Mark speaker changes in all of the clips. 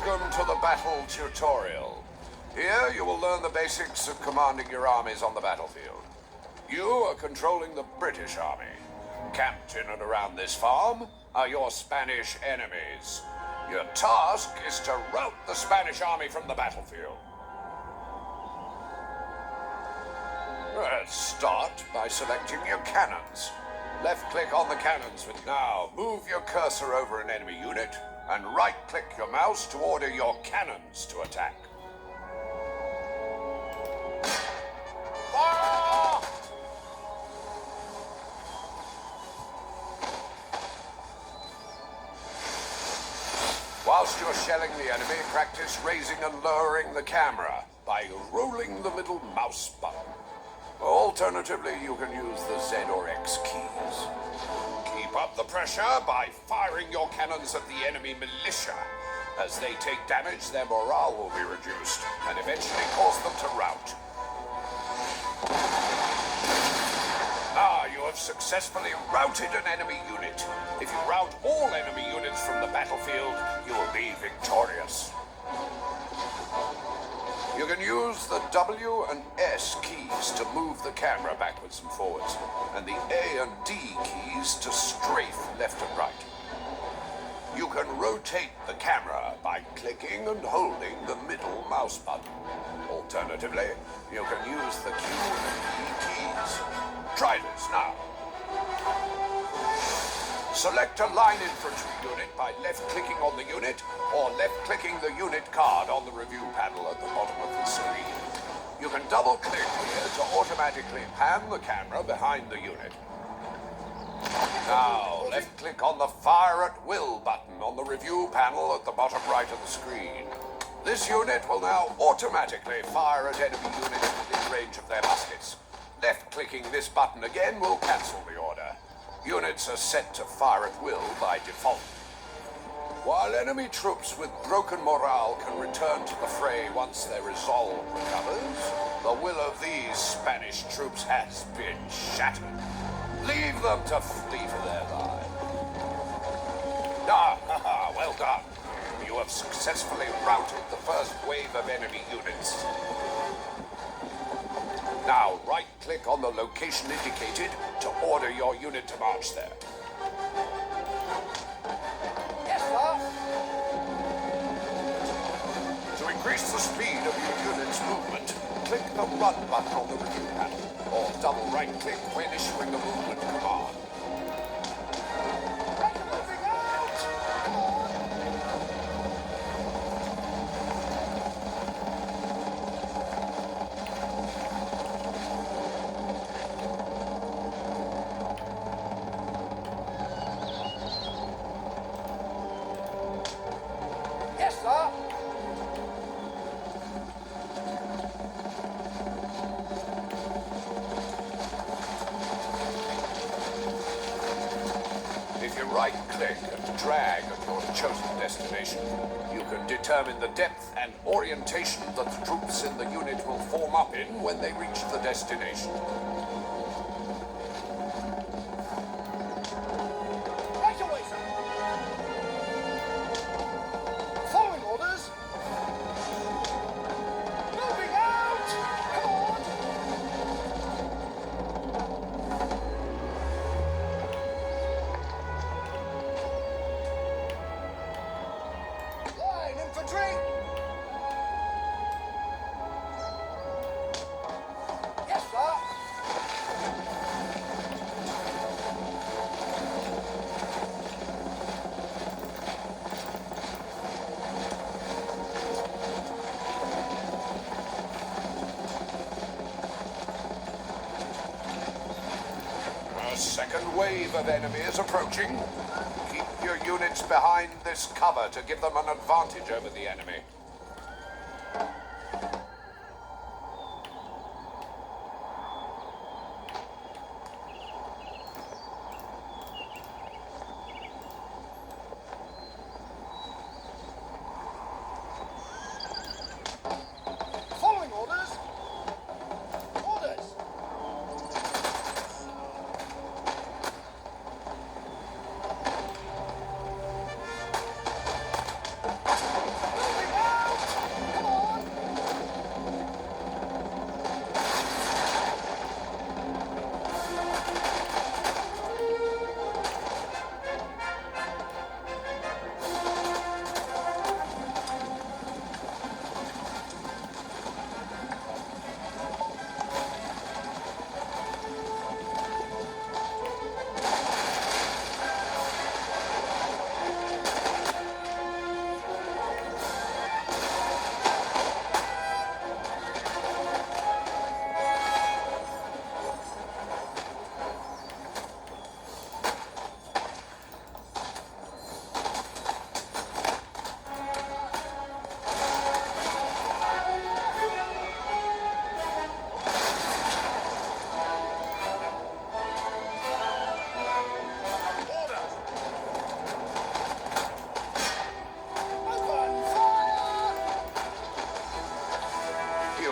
Speaker 1: Welcome to the battle tutorial. Here you will learn the basics of commanding your armies on the battlefield. You are controlling the British Army. Camped in and around this farm are your Spanish enemies. Your task is to rout the Spanish army from the battlefield. Let's start by selecting your cannons. Left-click on the cannons with now. Move your cursor over an enemy unit and right-click your mouse to order your cannons to attack. Fire! Whilst you're shelling the enemy, practice raising and lowering the camera by rolling the middle mouse button. Alternatively, you can use the Z or X keys. Keep up the pressure by firing your cannons at the enemy militia. As they take damage, their morale will be reduced and eventually cause them to rout. You have successfully routed an enemy unit. If you rout all enemy units from the battlefield, you will be victorious. You can use the W and S keys to move the camera backwards and forwards, and the A and D keys to strafe left and right. You can rotate the camera by clicking and holding the middle mouse button. Alternatively, you can use the Q and E keys. Try this now. Select a line infantry unit by left-clicking on the unit or left-clicking the unit card on the review panel at the bottom of the screen. You can double-click here to automatically pan the camera behind the unit. Now, left-click on the Fire at Will button on the review panel at the bottom right of the screen. This unit will now automatically fire at enemy units within range of their muskets. Left-clicking this button again will cancel the order. Units are set to fire at will by default. While enemy troops with broken morale can return to the fray once their resolve recovers, the will of these Spanish troops has been shattered. Leave them to flee for their lives. Well done. You have successfully routed the first wave of enemy units. Now, right-click on the location indicated to order your unit to march there.
Speaker 2: Yes, sir.
Speaker 1: To increase the speed of your unit's movement, click the Run button on the review panel, or double right-click when issuing a movement command.
Speaker 2: Yes, sir.
Speaker 1: If you right-click and drag at your chosen destination, you can determine the depth and orientation that the troops in the unit will form up in when they reach the destination.
Speaker 2: Right away, sir. Following orders. Moving out. Come on. Line infantry. Yes, sir.
Speaker 1: A second wave of enemies approaching. Keep your units behind this cover to give them an advantage over the enemy.
Speaker 2: Following orders. Orders. Moving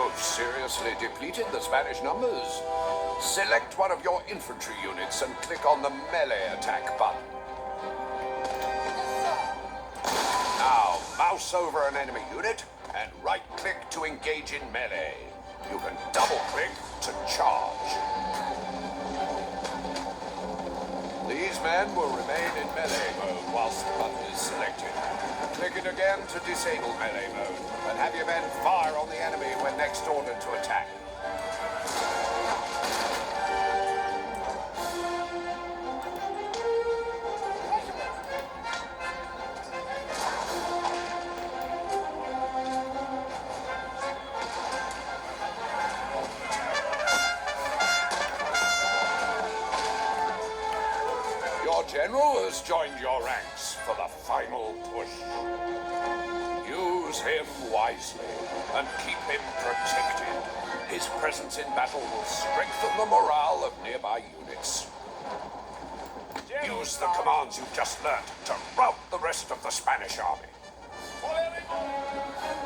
Speaker 1: You've seriously depleted the Spanish numbers. Select one of your infantry units and click on the melee attack button. Now, mouse over an enemy unit and right-click to engage in melee. You can double-click to charge. These men will remain in melee mode whilst the button is selected. Click it again to disable melee mode, and have your men fire on the enemy when next ordered to attack. Your general has joined your ranks for the final push. Use him wisely and keep him protected. His presence in battle will strengthen the morale of nearby units. Use the commands you've just learned to rout the rest of the Spanish army.
Speaker 2: Follow it.